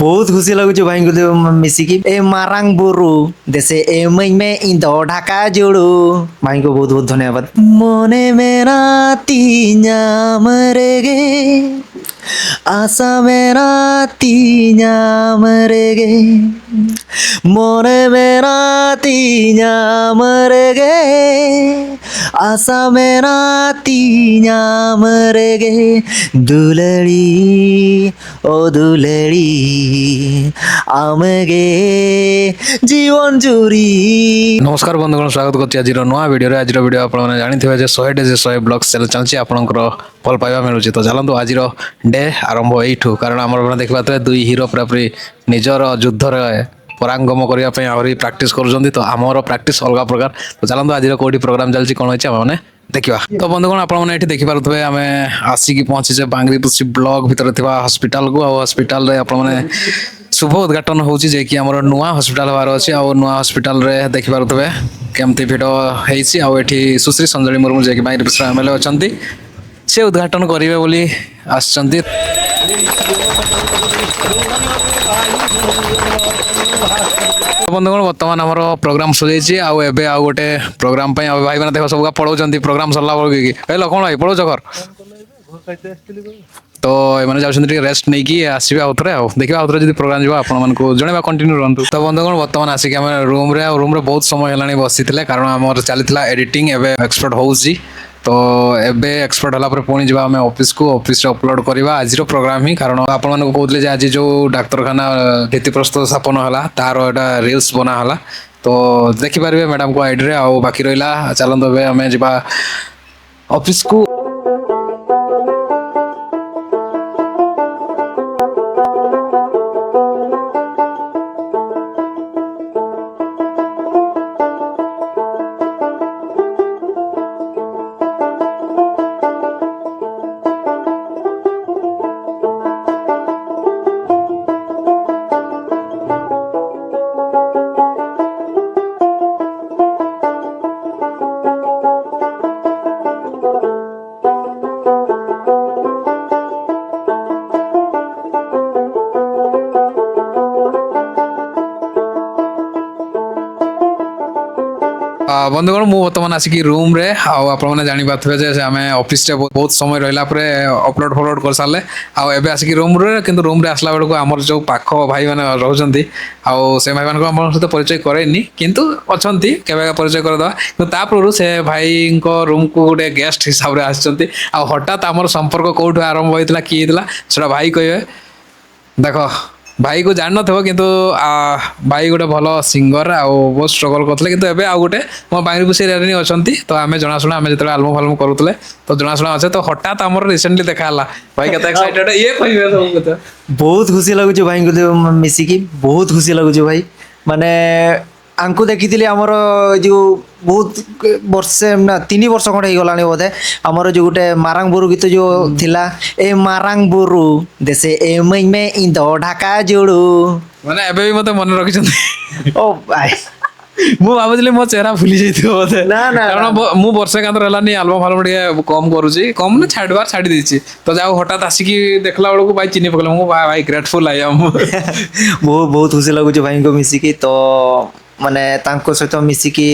बहुत खुशी लगुच भाई को मिसिकी ए मारांग बुरु देसे ए मई में इंदो ढाका जोड़ू भाई को बहुत बहुत धन्यवाद। मने मेरा तीना मरेगे आशा मेरा तीना मरेगे मने मेरा तीना मरेगे आशा मेरा तीना मरेगे दुलड़ी ओ दुलड़ी आमगे जीवन जुरी। नमस्कार बंधुगण, स्वागत करছি ଆଜିର ନୂଆ ଭିଡ଼ିଓରେ। ଆଜିର ଭିଡ଼ିଓ ଆପଣମାନେ ଜାଣିଥିବେ ଯେ 100 ଡେଜ୍ 100 ବ୍ଲଗ୍ସ ଚାଲିଛି, ଆପଣଙ୍କର ଭଲ ପାଇବା ମିଳୁଛି। ତ ଚାଲନ୍ତୁ ଆଜିର ଡେ ଆରମ୍ଭ ଏଇଠୁ, କାରଣ ଆମର ଦେଖିପାରୁଥିବେ ଦୁଇ ହିରୋ ପୁରାପୁରି ନିଜର ଯୁଦ୍ଧରେ ପରାଙ୍ଗମ କରିବା ପାଇଁ ଆହୁରି ପ୍ରାକ୍ଟିସ୍ କରୁଛନ୍ତି। ତ ଆମର ପ୍ରାକ୍ଟିସ୍ ଅଲଗା ପ୍ରକାର। ତ ଚାଲନ୍ତୁ ଆଜିର କେଉଁଠି ପ୍ରୋଗ୍ରାମ ଚାଲିଛି, କ'ଣ ହେଇଛି ଆମେମାନେ ଦେଖିବା। ତ ବନ୍ଧୁଗଣ, ଆପଣମାନେ ଏଠି ଦେଖିପାରୁଥିବେ ଆମେ ଆସିକି ପହଞ୍ଚିଛେ ବାଙ୍ଗରିପୋଷି ବ୍ଲକ ଭିତରେ ଥିବା ହସ୍ପିଟାଲକୁ। ଆଉ ହସ୍ପିଟାଲରେ ଆପଣମାନେ शुभ उद्घाटन होची जे कि हमर नुआ हॉस्पिटल हवार अछि। आ नुआ हॉस्पिटल रे देखि पारुतबे केमती भिड हेइछि। आ एठी सुश्री संजली मुर्मू जे कि बांग्रिपोषि एमएलए अछंती, से उद्घाटन करिवे बोली आछंती। बंधुगण, वर्तमान हमर प्रोग्राम सजेछि। आ एबे आ गोटे प्रोग्राम पय आ भाई माने देखो सब पढौचंती। प्रोग्राम सरला बोल कि ए लखन भाई पढौच घर तो एमाने जाउछन्ती टिके रेस्ट नै कि आसीबे आउथरे। आ देखिबा आउथरे जदी प्रोग्राम जिबा आपण मानको जणेबा कंटिन्यू रहंतु। तो बंधुगण, वर्तमान आसी कि हम रूम रे बहुत समय हेलानी बसिथिले, कारण हमर चलिथिला एडिटिंग। एबे एक्सपर्ट होउछि, तो एबे एक्सपर्ट होला पर पुणी जिबा हम ऑफिस रे अपलोड करबा आजिरो प्रोग्राम ही। कारण आपण मानको कहउतले जे आज जो डाक्तरखाना भित्तिप्रस्तर स्थापन होला तार एटा रील्स बना होला, तो देखि पारिबे मैडम को आईडी रे। आ बाकी रहिला चलंत एबे हम जिबा ऑफिस को। बंधुगण, मु बर्तमान आसिक रूम रे। आपने जानी पारे जे आम ऑफिस रे बहुत समय रहा अपलोड फलोड कर सारे। आबे आसिक रूम रे, किंतु रूम रे आसला बेलू आमर जो पाख भाई मैंने रोचंती से भाई मान आम सहित परिचय करैनी, किंतु अच्छी केवे परिचय करदे। किंतु तापूर्व से भाई रूम को गोटे गेस्ट हिसाब से आसछंती। आ हठात आमर संपर्क कौटू आरंभ होता कि से भाई कहे देख भाई को जान नथिबो, किंतु भाई गोटे भल सिंगर आ बहुत स्ट्रगल करते। किंतु एबे आ गोटे मो बांग्रिपोषि एरिया अछंती। तो आमे जनाशुना आमे जतले एल्बम फाल्बम करूतले तो जनाशुना अच्छे। तो हठात आमर रिसेंटली देखा हला भाई केते एक्साइटेड ये कहिबे सब कथा। बहुत खुशी लगुच भाई को मिसिकी, बहुत खुशी लगुच भाई। माने आंकु देखी आमर जो बहुत वर्षे ना 3 वर्ष खंडे हो गलानी बोधे। आमर जो गोटे मारांग बुरु गीत जो थिला ए मारांग बुरु देसे ए मई में इंदो ढाका जोड़ू माने एबे भी मते मन रखिछन। ओ भाई मु भाबुली मो चेहरा भूली जाइथिबो बोधे। ना ना कारण मु वर्षे कांतर हलानी एल्बम फाल्बम टिके कम करूची, कम ना छाडबार छाडी देछि। तो जाऊ हठात आसिकी देखला बेलू भाई चिनी पकला। मु भाई ग्रेटफुल आई एम। बहुत बहुत खुशी लगुच भाई को मिसिकी। तो माने तांको सहित मिसिकी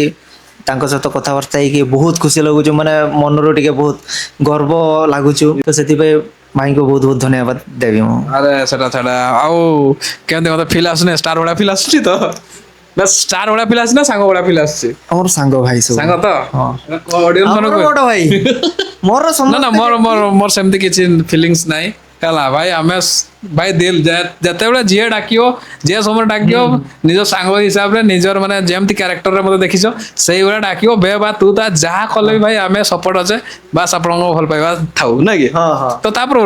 तांको सहित कथबार्ता कि बहुत खुशी लगुच। माने मनरो टिके बहुत गर्व लगुच। तो से भाई को बहुत बहुत धन्यवाद देवी मु। अरे सेटा छाड़ा आउ केमते मते फील आसने स्टार वाला फील आछी। तो ना स्टार वाला फील आछी ना सांग वाला फील आछी? हमर सांग भाई सब सांग तो हां ऑडियंस मन को बड़ भाई मोर ना ना मोर सेमती किछि फीलिंग्स नाही कला भाई। आमे भाई दिल जते बेले जे डाकियो जे समय डाकियो निज सांग हिसाब रे निजर माने जेमती कैरेक्टर रे मते देखिछो सेही बेले डाकियो बे बा तू ता जा खले भाई आमे सपोर्ट अछे। बस आपन को भल पाइबा थाउ ना कि। हां हां तो तापर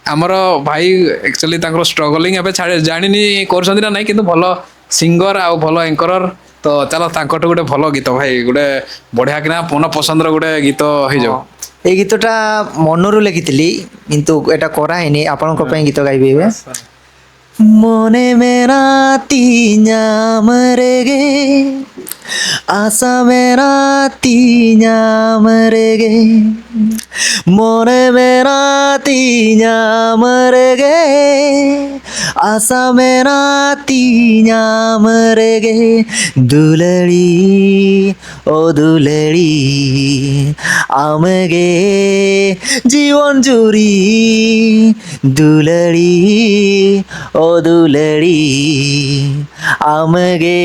आमर भाई एक्चुअली तांकर स्ट्रगलिंग एबे छाड़े जानिनी करछंती ना नाही, किंतु भलो सिंगर आ भलो एंकरर। तो चलो तांकटो गोटे भलो गीत भाई गोटे बढ़िया किना मन पसंद रो गोटे गीत हे जाओ। ए गीतटा मनरू लिखिथिली, किंतु एटा करा हेनी। आपन को पे गीत गाइबे मने मेरा तीना मरेगे आशा मेरा तीना मरेगे মনে মেরা তিnya merege asa mera tinya merege dulari ও দুলড়ি আমগে জীবন জুড়ি দুলড়ি ও দুলড়ি আমগে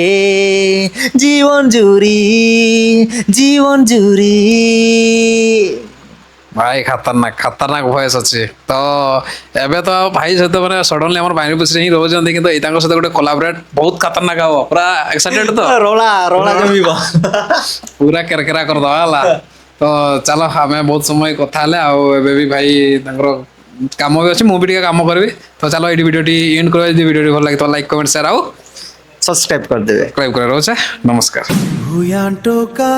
জীবন জুড়ি জীবন জুড়ি ভাই ଖତରନାକ ଭଏସ୍ ଅଛି ତ ଏବେ ତ ଭାଇ ସହିତ ମାନେ ସଡନଲି ଆମର ବାଣୀପୁରରେ ହିଁ ରହୁଛନ୍ତି କିନ୍ତୁ ଏଇ ତାଙ୍କ ସହିତ ଗୋଟେ କୋଲାବରେଟ୍ ବହୁତ ଖତରନାକ ହବ ପୁରା ଏକ୍ସାଇଟେଡ୍ ତ ରୋଳା ରୋଳା ଜମିବ ପୁରା କେରକେରା କରିଦବା ହେଲା ତ ଚାଲ ଆମେ ବହୁତ ସମୟ କଥା ହେଲେ ଆଉ ଏବେ ବି ଭାଇ ତାଙ୍କର କାମ ବି ଅଛି ମୁଁ ବି ଟିକେ କାମ କରିବି ତ ଚାଲ ଏଇଠି ଭିଡ଼ିଓଟି ଏଣ୍ଡ କରିବା ଯଦି ଭିଡ଼ିଓଟି ଭଲ ଲାଗିଥିବ ଲାଇକ୍ କମେଣ୍ଟ ସେୟାର ଆଉ ସବସ୍କ୍ରାଇବ କରିଦେବେ ସବସ୍କ୍ରାଇବ କରିବା ରହୁଛେ ନମସ୍କାର ଭୁୟାଣ୍ଟୋକା